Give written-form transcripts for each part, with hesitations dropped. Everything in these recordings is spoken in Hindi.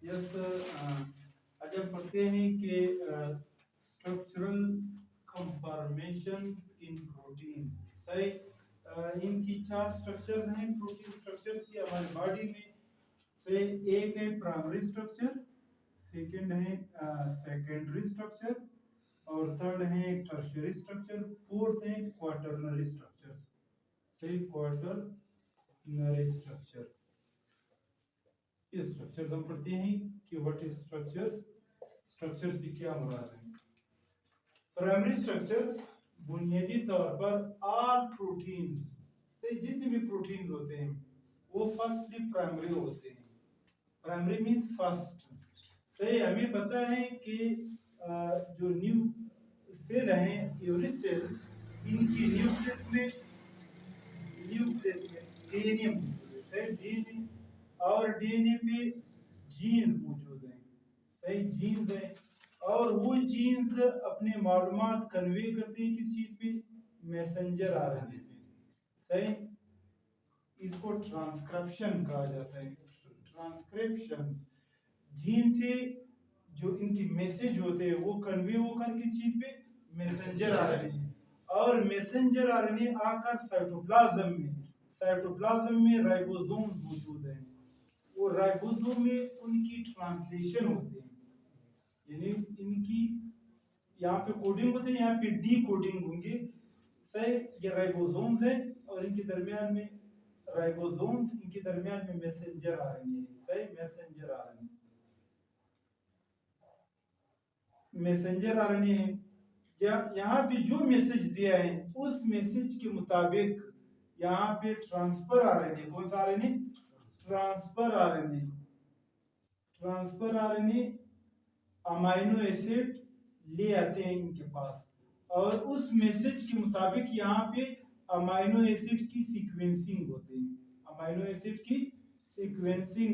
यस, आज हम पढ़ते हैं कि स्ट्रक्चरल कंफर्मेशन इन प्रोटीन। सही। इनकी 4 स्ट्रक्चर हैं प्रोटीन स्ट्रक्चर की हमारी बॉडी में। तो एक है प्राइमरी स्ट्रक्चर, सेकंड है सेकेंडरी स्ट्रक्चर, और थर्ड है टर्शियरी स्ट्रक्चर, फोर्थ है क्वाटरनरी स्ट्रक्चर। सही, क्वाटरनरी स्ट्रक्चर। ये स्ट्रक्चर्स हम पढ़ते हैं कि व्हाट इज स्ट्रक्चर्स, स्ट्रक्चर्स की क्या मुराद है। प्राइमरी स्ट्रक्चर्स बुनियादी तौर पर ऑल प्रोटीन्स, तो जितने भी प्रोटीन्स होते हैं वो फर्स्टली प्राइमरी होते हैं। Primary means first. तो हमें पता है कि जो न्यू सेल हैं, एवरी सेल, इनकी न्यूक्लियस में डीएनए है, डीएनए और डीएनए पे जीन मौजूद हैं। सही, जीन्स हैं, और वो जीन्स अपने मालूमात कन्वे करते हैं किस चीज पे, मैसेंजर आरएनए पे। सही, इसको ट्रांसक्रिप्शन कहा जाता है। ट्रांसक्रिप्शन, जीन से जो इनकी मैसेज होते हैं वो कन्वे होकर किस चीज पे, मैसेंजर आरएनए, और मैसेंजर आरएनए आकर साइटोप्लाज्म में राइबोसोम मौजूद है। वो राइबोसोम में उनकी ट्रांसलेशन होती है, यानी इनकी यहाँ पे कोडिंग होते हैं, यहाँ पे डी कोडिंग होंगे। सही, ये राइबोसोम्स हैं और इनके दरमियान में राइबोसोम्स, इनके दरमियान में मैसेंजर आरएनए है। सही, मैसेंजर आरएनए है। यहाँ पे जो मैसेज दिया है उस मैसेज के मुताबिक यहाँ पे ट्रांसफर आरएनए, कौन सा RNA, transfer RNA amino acid ले आते हैं इनके पास, और उस मैसेज के मुताबिक यहाँ पे अमाइनो एसिड की सीक्वेंसिंग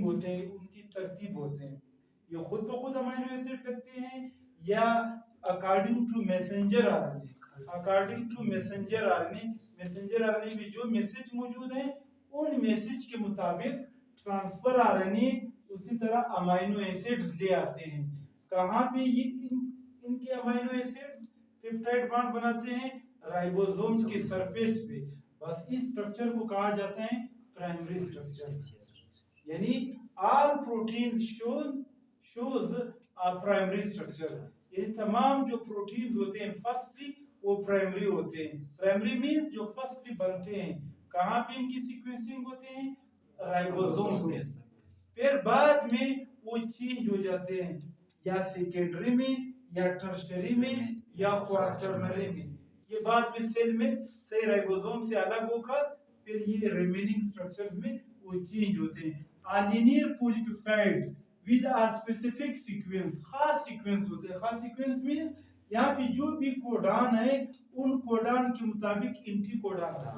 होते हैं, उनकी तरतीब होते हैं। ये खुद ब खुद अमाइनो एसिड लगते हैं या according to messenger RNA. Messenger RNA में जो मैसेज मौजूद है उन मैसेज के मुताबिक ट्रांसफर आरएनए उसी तरह अमाइनो एसिड्स ले आते हैं। कहाँ पे ये इनके अमाइनो एसिड्स पेप्टाइड बॉन्ड बनाते हैं, राइबोसोम्स के सरफेस पे। बस इस स्ट्रक्चर को कहा जाता है प्राइमरी स्ट्रक्चर। यानी all protein shows a primary structure, यानी तमाम जो प्रोटीन्स होते हैं फर्स्टली वो प्राइमरी होते हैं। प्राइमरी मींस जो फर्स्टली बनते हैं। कहाँ पे इनकी सीक्वेंसिंग होते हैं, राइबोसोम पे। फिर बाद में वो चेंज हो जाते हैं या सेकेंडरी में या टर्शियरी में या क्वाटरनरी में। ये बाद में सेल में सही राइबोसोम से अलग होकर फिर ये रिमेनिंग स्ट्रक्चर्स में वो चेंज होते हैं। A linear polypeptide with a specific sequence, खास सीक्वेंस होते हैं। खास सीक्वेंस मींस यहाँ पे जो भी कोडान है उन कोडान के मुताबिक एंटी कोडान है।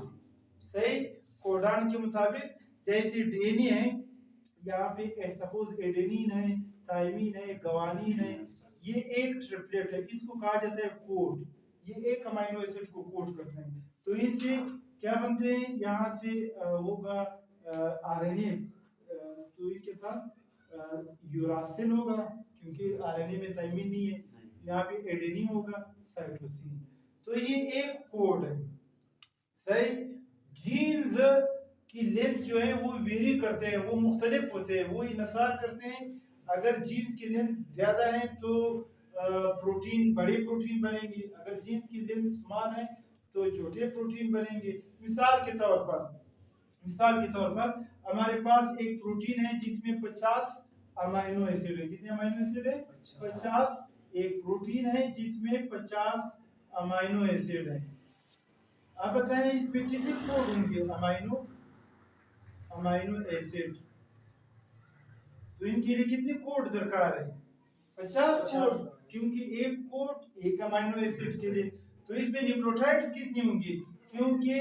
सही, कोडान के मुताबिक, जैसे डीएनए है, यहाँ पे सपोज एडेनिन है, थाइमिन है, गवानीन है, ये एक ट्रिपलेट है, इसको कहा जाता है कोड। ये एक अमाइनो एसिड को कोड करते हैं। तो इनसे क्या बनते हैं, यहाँ से होगा आरएनए, तो इनके साथ यूरासिल होगा क्योंकि आरएनए में थाइमिन नहीं है। यहाँ पे एडेनिन होगा, साइटोसिन। तो ये एक कोड है। सही, जीन्स की लेंथ जो है वो वेरी करते हैं, वो मुख्तलिफ होते हैं, वो इनसार करते हैं। अगर जीन्स की लेंथ ज्यादा है तो प्रोटीन, बड़े प्रोटीन बनेंगे, अगर जीन्स की लेंथ स्मॉल है तो छोटे प्रोटीन बनेंगे। मिसाल के तौर पर हमारे पास एक प्रोटीन है जिसमें 50 अमाइनो एसिड है। कितने अमाइनो एसिड है, 50। एक प्रोटीन है जिसमें 50 अमाइनो एसिड है। आप बताएं इसमें कितने कोड होंगे अमाइनो एसिड, तो इनके लिए कितने कोड दरकार है, 50 कोड, क्योंकि एक कोड एक अमाइनो एसिड के लिए। तो इसमें न्यूक्लियोटाइड्स कितनी होंगी, क्योंकि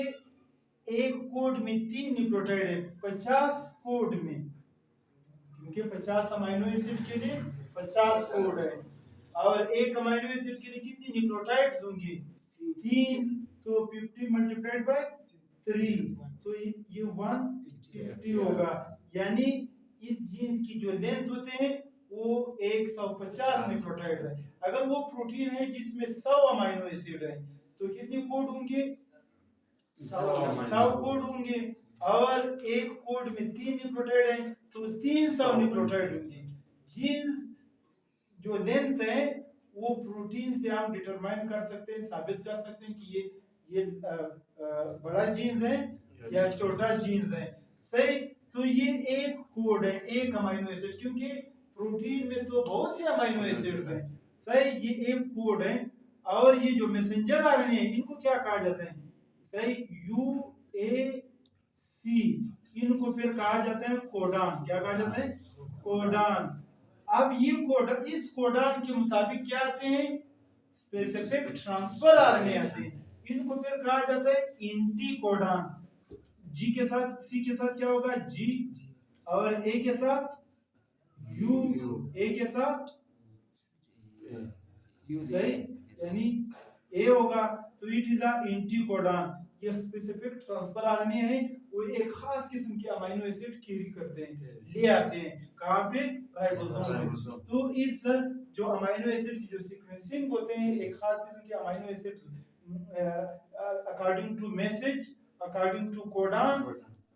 एक कोड में 3 न्यूक्लियोटाइड है, 50 कोड में, क्योंकि 50 अमाइनो एसिड के लिए 50 कोड है, और एक अमाइनो एसिड के लिए कितनी न्यूक्लियोटाइड्स होंगी, 3, तो 50 मल्टीप्लाइड बाय 3, तो ये 150 होगा। यानी इस जीन की जो लेंथ होते हैं वो 150 न्यूक्लियोटाइड है। अगर वो प्रोटीन है जिसमें 100 अमाइनो एसिड है तो कितने कोड होंगे? 100 कोड होंगे। और एक कोड में 3 न्यूक्लियोटाइड है तो 300 न्यूक्लियोटाइड होंगे। जीन जो लेंथ है वो प्रोटीन से हम डिटरमाइन कर सकते हैं, साबित कर सकते हैं कि ये बड़ा जीन्स है या छोटा जीन्स है। सही। तो ये एक कोड है, एक अमाइनो एसिड, क्योंकि प्रोटीन में तो बहुत से अमाइनो एसिड्स हैं। सही। ये एक कोड है। और ये जो मैसेंजर आरएनए है इनको क्या कहा जाता है? सही। यूएसी, इनको फिर कहा जाता है कोडान। क्या कहा जाता है? कोडान। अब ये कोडान, इस कोडान के मुताबिक क्या आते हैं? स्पेसिफिक ट्रांसफर आरएनए आते हैं। इनको फिर कहा जाता है एंटीकोडान। जी के साथ, सी के साथ क्या होगा? जी। और ए के साथ यू, ए के साथ सही, यानी ए होगा। तो इट इज अ एंटीकोडान। ये स्पेसिफिक ट्रांसफर आरएनए है, वो एक खास किस्म के अमीनो एसिड कैरी करते हैं, ले आते हैं। कहां पे? राइबोसोम। तो इस जो अमीनो एसिड की जो सीक्वेंसिंग होते हैं, एक खास किस्म के amino acid according to message, according to codon,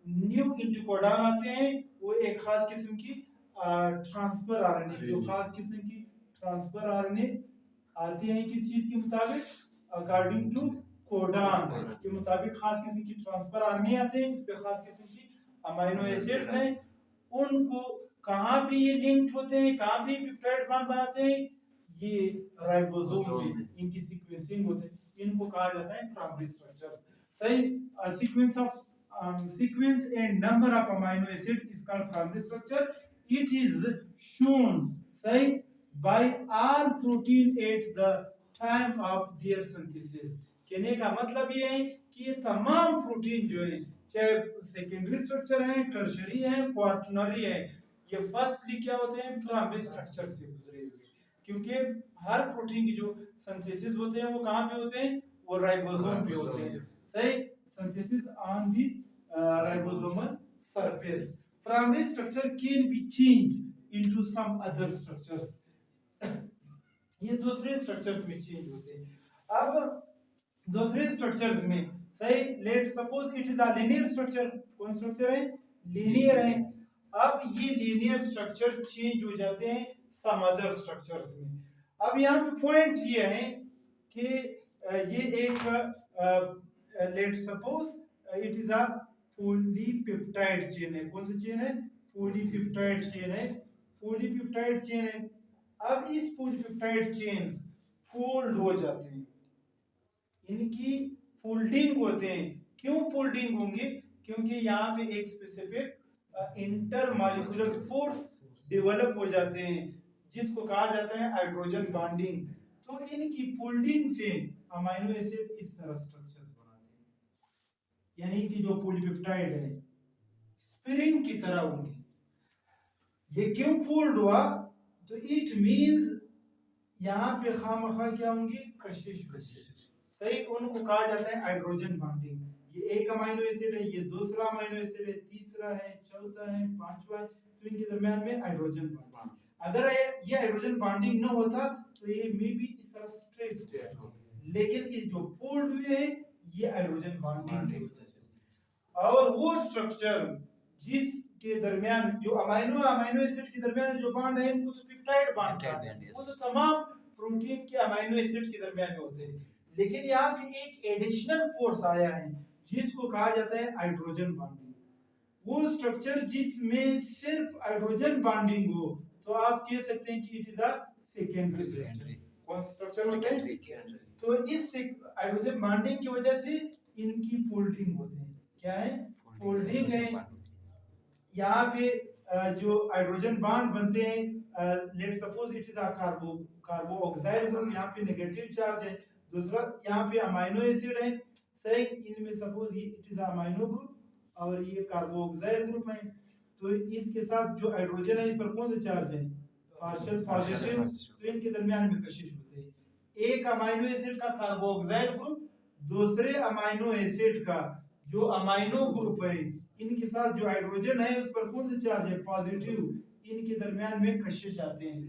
new anticodon आते हैं। वो एक खास किस्म की ट्रांसफर आरएनए, जो खास किस्म की ट्रांसफर आरएनए आती हैं किस चीज के मुताबिक? अकॉर्डिंग टू कोडान के मुताबिक खास किस्म की ट्रांसफर आरएनए आते हैं। उस पे खास किस्म की अमीनो एसिड्स हैं। उनको कहां पे ये लिंक्ड होते हैं, कहां पे पेप्टाइड बॉन्ड बनाते हैं? ये राइबोसोम पे इनकी सीक्वेंसिंग होते हैं। इनको कहा जाता है प्राइमरी स्ट्रक्चर। सही। Sequence of sequence and number of amino acid is called primary structure. It is shown, say, by all protein at the time of their synthesis. कहने का मतलब ये है कि ये तमाम प्रोटीन जो है, चाहे सेकेंडरी स्ट्रक्चर है, टर्शरी है, क्वार्टनरी है, ये फर्स्टली क्या होते हैं? प्राइमरी स्ट्रक्चर से गुजरे हुए। क्योंकि हर प्रोटीन की जो सिंथेसिस होते हैं वो कहाँ पे होते हैं? वो राइबोसोम पे होते हैं। सही। synthesis on the ribosomal surface. Primary structure can be changed into some other structures. ये दूसरे स्ट्रक्चर्स में चेंज होते हैं। अब दूसरे स्ट्रक्चर्स में, सही, let suppose it is a linear structure. कौन स्ट्रक्चर है? लीनियर है। अब ये लीनियर स्ट्रक्चर चेंज हो जाते हैं सम अदर स्ट्रक्चर्स में। अब यहाँ पे पॉइंट ये है कि ये एक let suppose it is a polypeptide chain है। कौन सी चेन है? पॉलीपेप्टाइड चेन है। पॉलीपेप्टाइड चेन है। अब इस पॉलीपेप्टाइड चेन फोल्ड हो जाते हैं, इनकी फोल्डिंग होते हैं। क्यों फोल्डिंग होंगे? क्योंकि यहाँ पे एक स्पेसिफिक इंटरमॉलिक्यूलर फोर्स डेवलप हो जाते हैं, जिसको कहा जाता है हाइड्रोजन बॉन्डिंग। तो इनकी फोल्डिंग से अमीनो एसिड इस तरह स्ट्रक्चर्स बनाते हैं, यानी कि जो पॉलीपेप्टाइड है स्प्रिंग की तरह होंगे। ये क्यों फोल्ड हुआ? तो इट मींस यहाँ पे खामखा क्या होंगी? कशिश। सही। उनको कहा जाता है हाइड्रोजन बॉन्डिंग। ये एक अमीनो एसिड है, ये दूसरा अमीनो एसिड है, तीसरा है, चौथा है, पांचवा है, तो इनके दरमियान में हाइड्रोजन बॉन्डिंग। अगर ये हाइड्रोजन बॉन्डिंग न होता तो ये मे बी इस तरह स्ट्रेट हो, लेकिन ये जो फोल्ड हुए हैं ये हाइड्रोजन बॉन्डिंग। और वो स्ट्रक्चर जिसके दरमियान जो अमीनो एसिड के दरमियान जो बॉन्ड है, इनको तो पेप्टाइड बॉन्ड कहते हैं। वो तो तमाम प्रोटीन के अमीनो एसिड के दरमियान में होते हैं। लेकिन यहाँ पे एक एडिशनल फोर्स आया है जिसको कहा जाता है हाइड्रोजन बॉन्डिंग। वो स्ट्रक्चर जिसमें सिर्फ हाइड्रोजन बॉन्डिंग हो तो आप कह सकते हैं कि it is a secondary structure. कौन स्ट्रक्चर होता है? तो इस हाइड्रोजन बॉन्डिंग की वजह से इनकी फोल्डिंग होते हैं। क्या है? फोल्डिंग है। यहाँ पे जो हाइड्रोजन बॉन्ड बनते हैं, let suppose it is a कार्बो oxide group, यहाँ पे नेगेटिव चार्ज है। दूसरा यहाँ पे अमीनो एसिड है। सही। इनमें suppose it is amino group और ये कार्बो ऑक्साइड ग्रुप है। तो इसके साथ जो हाइड्रोजन है इस पर कौन सा चार्ज है? Partial positive. तो इनके दरमियान में कशिश होते हैं। एक अमीनो एसिड का कार्बो ऑक्साइड ग्रुप दूसरे अमीनो एसिड का जो अमीनो ग्रुप है, इनके साथ जो हाइड्रोजन है उस पर कौन सा चार्ज है? पॉजिटिव। इनके दरमियान में कशिश आते हैं,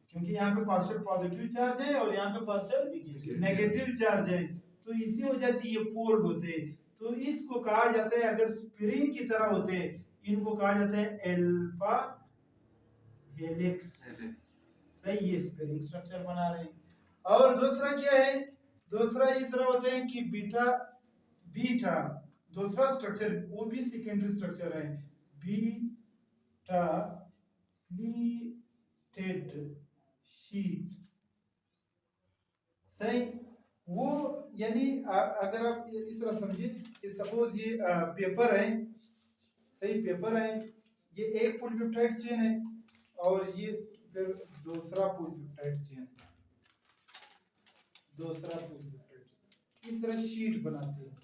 क्योंकि यहाँ पे पार्शियल पॉजिटिव चार्ज है और यहाँ पे पार्शियल नेगेटिव चार्ज है, तो इसी वजह से ये फोल्ड होते हैं। तो इसको कहा जाता है, अगर स्प्रिंग की तरह होते हैं, इनको कहा जाता है एल्फा हेलिक्स। सही, ये स्प्रिंग स्ट्रक्चर बना रहे हैं। और दूसरा क्या है, दूसरा इस तरह होते हैं कि बीटा बीटा दूसरा स्ट्रक्चर, वो भी सेकेंडरी स्ट्रक्चर है, बीटा प्लेटेड शीट। सही, वो यानी अगर आप इस तरह समझिए कि सपोज ये पेपर है, सही, पेपर है, ये एक पॉलीपेप्टाइड चेन है और ये फिर दूसरा पॉलीपेप्टाइड चेन, दूसरा पॉलीपेप्टाइड, इस तरह शीट बनाते हैं।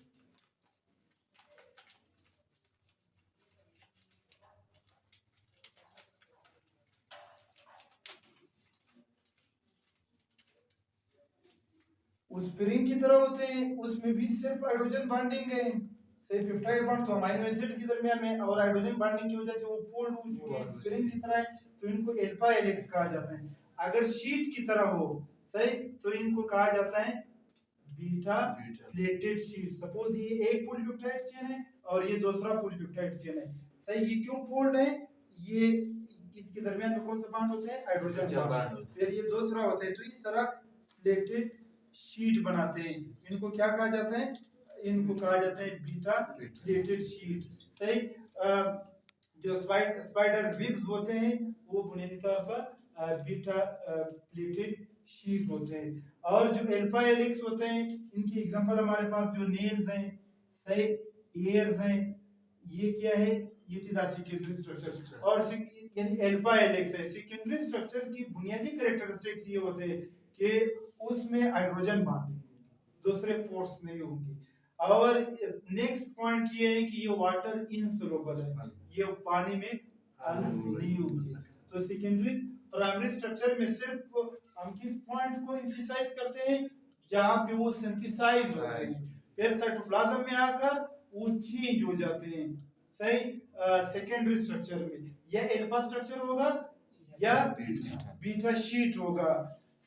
उस स्प्रिंग की तरह होते हैं, उसमें भी सिर्फ हाइड्रोजन बॉन्डिंग है, पेप्टाइड बॉन्ड तो अमीनो एसिड के दरमियान में, और हाइड्रोजन बॉन्डिंग की वजह से वो फोल्ड हो चुके हैं, स्प्रिंग की तरह है, तो इनको अल्फा हेलिक्स कहा जाता है। अगर शीट की तरह हो, सही, तो इनको कहा जाता है बीटा प्लेटेड शीट। सपोज ये एक पॉलीपेप्टाइड चेन है और ये दूसरा पॉलीपेप्टाइड चेन है, सही, ये क्यों फोल्ड है, ये इसके दरमियान में कौन सा बॉन्ड होता है, हाइड्रोजन बॉन्ड, फिर ये दूसरा होता है, तो इस तरह प्लेटेड शीट बनाते हैं। इनको क्या कहा जाता है, इनको कहा जाता है बीटा प्लेटेड शीट। सही, जो स्पाइडर वेब्स होते हैं वो बुनियादी तौर पर बीटा प्लेटेड शीट होते हैं। और जो अल्फा हेलिक्स होते हैं, इनकी एग्जांपल हमारे पास जो नेल्स हैं, सही, एयर्स हैं, ये क्या है, ये सेकेंडरी स्ट्रक्चर। और यानी अल्फा हेलिक्स है, सेकेंडरी स्ट्रक्चर की बुनियादी कैरेक्टरिस्टिक्स ये होते हैं कि उसमें हाइड्रोजन बॉन्ड, दूसरे फोर्स नहीं होंगे। और नेक्स्ट पॉइंट ये है कि ये वाटर इनसोल्युबल है, ये पानी में नहीं होंगे। तो सेकेंडरी प्राइमरी स्ट्रक्चर में सिर्फ हम किस पॉइंट को एम्फसाइज करते हैं, जहां पे वो सिंथेसाइज होते हैं, फिर साइटोप्लाज्म में आकर वो चेंज हो जाते हैं। सही, सेकेंडरी स्ट्रक्चर में या अल्फा स्ट्रक्चर होगा या बीटा शीट होगा।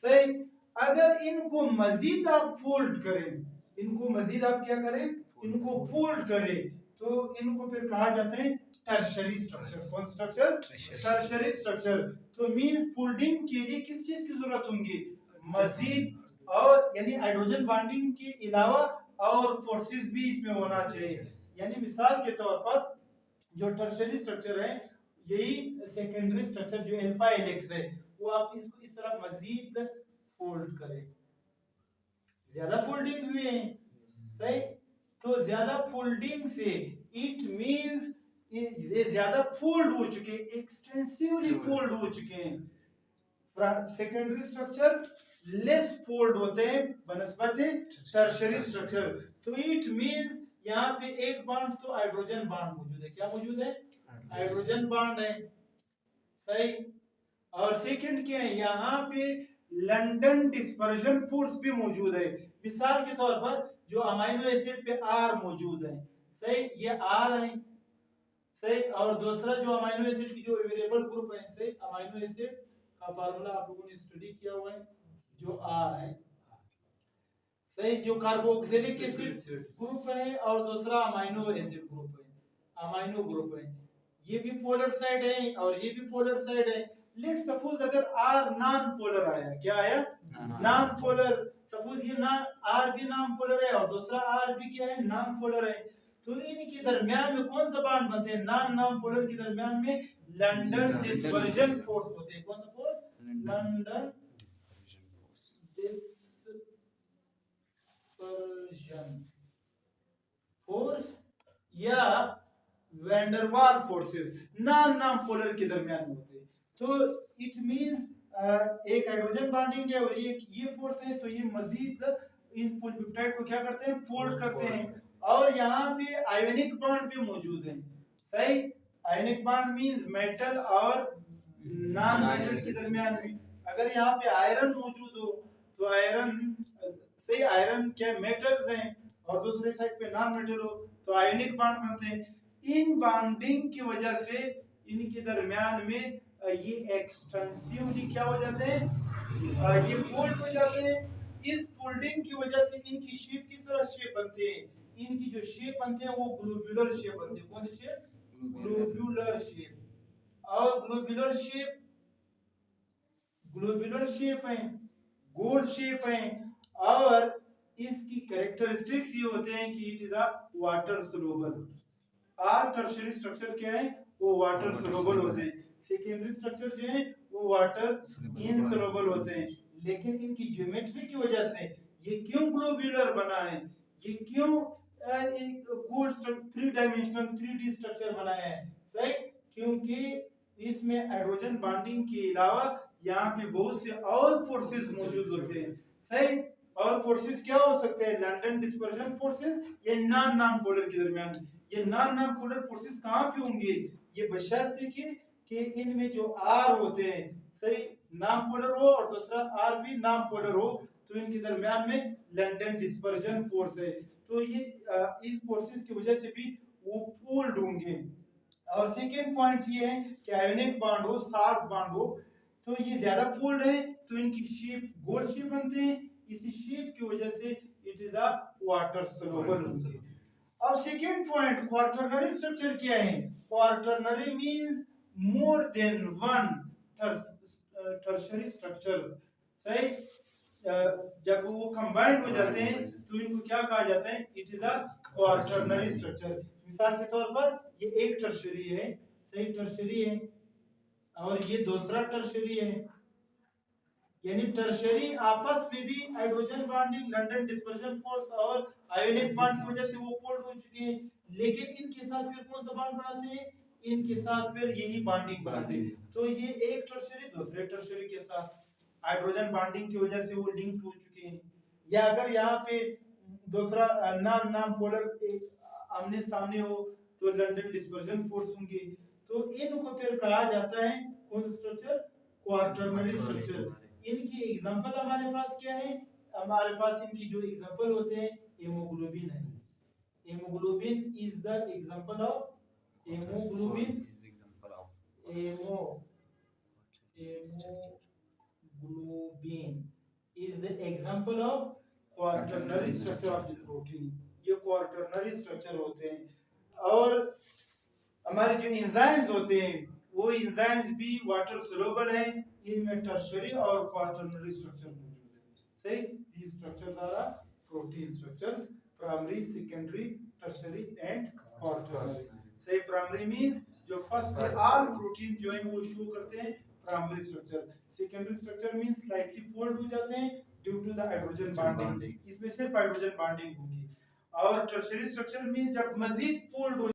सही, अगर इनको मजीद आप फोल्ड करें, इनको मजीद आप क्या करें, इनको फोल्ड करें, तो इनको फिर कहा जाता है टर्शरी स्ट्रक्चर। कौन स्ट्रक्चर, टर्शरी स्ट्रक्चर। तो मींस फोल्डिंग के लिए किस चीज की जरूरत होगी, मजीद, और यानी हाइड्रोजन बॉन्डिंग के अलावा और फोर्सेस भी इसमें होना चाहिए। यानी मिसाल के तौर पर जो टर्शरी स्ट्रक्चर है, यही सेकेंडरी स्ट्रक्चर जो अल्फा हेलिक्स है, वो आप इसको इस तरह मजीद फोल्ड करें, ज्यादा फोल्डिंग हुए हैं, सही, तो ज्यादा फोल्डिंग से इट मींस ये ज्यादा फोल्ड हो चुके, एक्सटेंसिवली फोल्ड हो चुके हैं। सेकेंडरी स्ट्रक्चर लेस फोल्ड होते हैं बनस्पति टर्शरी स्ट्रक्चर। तो इट मींस यहाँ पे एक बॉन्ड तो हाइड्रोजन बॉन्ड मौजूद है, क्या मौजूद है, हाइड्रोजन बॉन्ड है, सही। और सेकंड क्या है, यहाँ पे लंदन डिस्पर्जन फोर्स भी मौजूद है। मिसाल के तौर पर जो अमीनो एसिड पे आर मौजूद है, सही, ये आर है, सही। और दूसरा जो अमीनो एसिड की जो वेरिएबल ग्रुप है, सही, अमीनो एसिड का फार्मूला आप लोगों ने स्टडी किया हुआ है, जो आर है, सही, जो कार्बोक्सिलिक एसिड ग्रुप है, और दूसरा अमीनो एसिड ग्रुप है, अमीनो ग्रुप है, ये भी पोलर साइड है और ये भी पोलर साइड है। लेट सपोज अगर आर नॉन पोलर आया, क्या आया, नॉन पोलर, सपोज ये नॉन आर भी नॉन पोलर है और दूसरा आर भी क्या है, नॉन पोलर है, तो इनके दरमियान में कौन सा बॉन्ड बनते हैं, नॉन पोलर के दरमियान में लंदन डिस्पर्जन फोर्स होते हैं। कौन सा फोर्स, लंदन डिस्पर्जन फोर्स या वैंडरवाल फोर्सेस नॉन पोलर के दरमियान होते हैं। तो इट मींस एक हाइड्रोजन बॉन्डिंग है और ये फोर्स है, तो ये मजीद इन पॉलीपेप्टाइड को क्या करते हैं, फोल्ड करते हैं। और यहाँ पे आयोनिक बॉन्ड भी मौजूद है, सही, आयोनिक बॉन्ड मींस मेटल और नॉन मेटल के दरमियान में। अगर यहाँ पे आयरन मौजूद हो तो आयरन, सही, आयरन क्या मेटल्स हैं, और दूसरे साइड पे नॉन मेटल हो तो आयोनिक बॉन्ड बनते हैं। इन बॉन्डिंग की वजह से इनके दरमियान में ये एक्सटेंसिवली क्या हो जाते हैं, ये फोल्ड हो जाते हैं। इस फोल्डिंग की वजह से इनकी शेप किस तरह शेप बनते हैं, इनकी जो शेप बनते हैं वो ग्लोब्यूलर शेप बनते हैं। कौन सी शेप? Globular shape. और ग्लोब्यूलर शेप है, गोल शेप है, और इसकी कैरेक्टरिस्टिक्स ये होते हैं कि it is a water soluble. All tertiary structure क्या है, वो वाटर सोलुबल होते हैं। सेकेंडरी स्ट्रक्चर जो है वो वाटर इनसोलुबल होते हैं। लेकिन इनकी ज्योमेट्री की वजह से ये क्यों ग्लोब्यूलर बना है, ये क्यों एक गोल 3 डायमेंशनल 3D स्ट्रक्चर बनाया है, सही? क्योंकि इसमें हाइड्रोजन बॉन्डिंग के अलावा यहाँ पे बहुत से और फोर्सेस मौजूद होते हैं, सही? और फोर्सेस क्या हो सकते हैं? लंदन डिस्पर्शन फोर्सेस या नॉन पोलर के दरमियान। ये नॉन पोलर फोर्सेस कहाँ पे होंगे? ये बशर्ते कि इनमें जो आर होते हैं, सही, नॉन पोलर हो और दूसरा आर भी नॉन पोलर हो, तो इनके दरमियान में लंदन डिस्पर्शन फोर्स है। तो ये इस फोर्सेस की वजह से भी वो पूल्ड होंगे। और सेकेंड पॉइंट ये है कि आयोनिक बॉन्ड हो, शार्प बॉन्ड हो, तो ये ज्यादा फोल्ड है तो इनकी शेप गोल शेप बनते हैं। इसी शेप की वजह से it is a water soluble होंगे। अब सेकेंड पॉइंट क्वार्टरनरी स्ट्रक्चर क्या है? Quaternary means more than one tertiary structure, सही? जब वो कंबाइंड हो जाते हैं तो इनको क्या कहा जाता है? It is a quaternary structure. मिसाल के तौर पर ये एक टर्शियरी है, सही, टर्शियरी है, और ये दूसरा टर्शियरी है। यानी टर्शियरी आपस में भी hydrogen bonding, London dispersion force और आयोनिक बॉन्ड की वजह से वो फोल्ड हो चुके हैं। लेकिन इनके साथ फिर कौन सा बॉन्ड बनाते हैं? इनके साथ फिर यही बॉन्डिंग बनाते हैं। तो ये एक टर्शियरी दूसरे टर्शियरी के साथ हाइड्रोजन बॉन्डिंग की वजह से वो लिंक हो चुके हैं। या अगर यहाँ पे दूसरा नॉन पोलर आमने सामने हो तो लंदन डिस्पर्शन फोर्स होंगे। तो इनको फिर कहा जाता है कौन सा स्ट्रक्चर? Quaternary structure. इनकी एग्जांपल हमारे पास क्या है? हमारे पास इनकी जो एग्जांपल होते हैं हेमोग्लोबिन है। Haemoglobin is the example of haemoglobin is the example of quaternary structure of the protein। ये क्वार्टरनरी स्ट्रक्चर होते हैं। और हमारे जो एंजाइम्स होते हैं वो एंजाइम्स भी वाटर सोलुबल हैं। इनमें टर्शियरी और क्वार्टरनरी स्ट्रक्चर मौजूद है, सही? these structures are protein structures, primary, secondary, tertiary and quaternary। सही, प्राइमरी मींस जो फर्स्ट ऑल प्रोटीन जो है वो शो करते हैं primary structure. Secondary structure means slightly fold हो जाते हैं due to the hydrogen bonding, इसमें सिर्फ हाइड्रोजन बॉन्डिंग होगी। और टर्शियरी स्ट्रक्चर मींस जब मजीद फोल्ड हो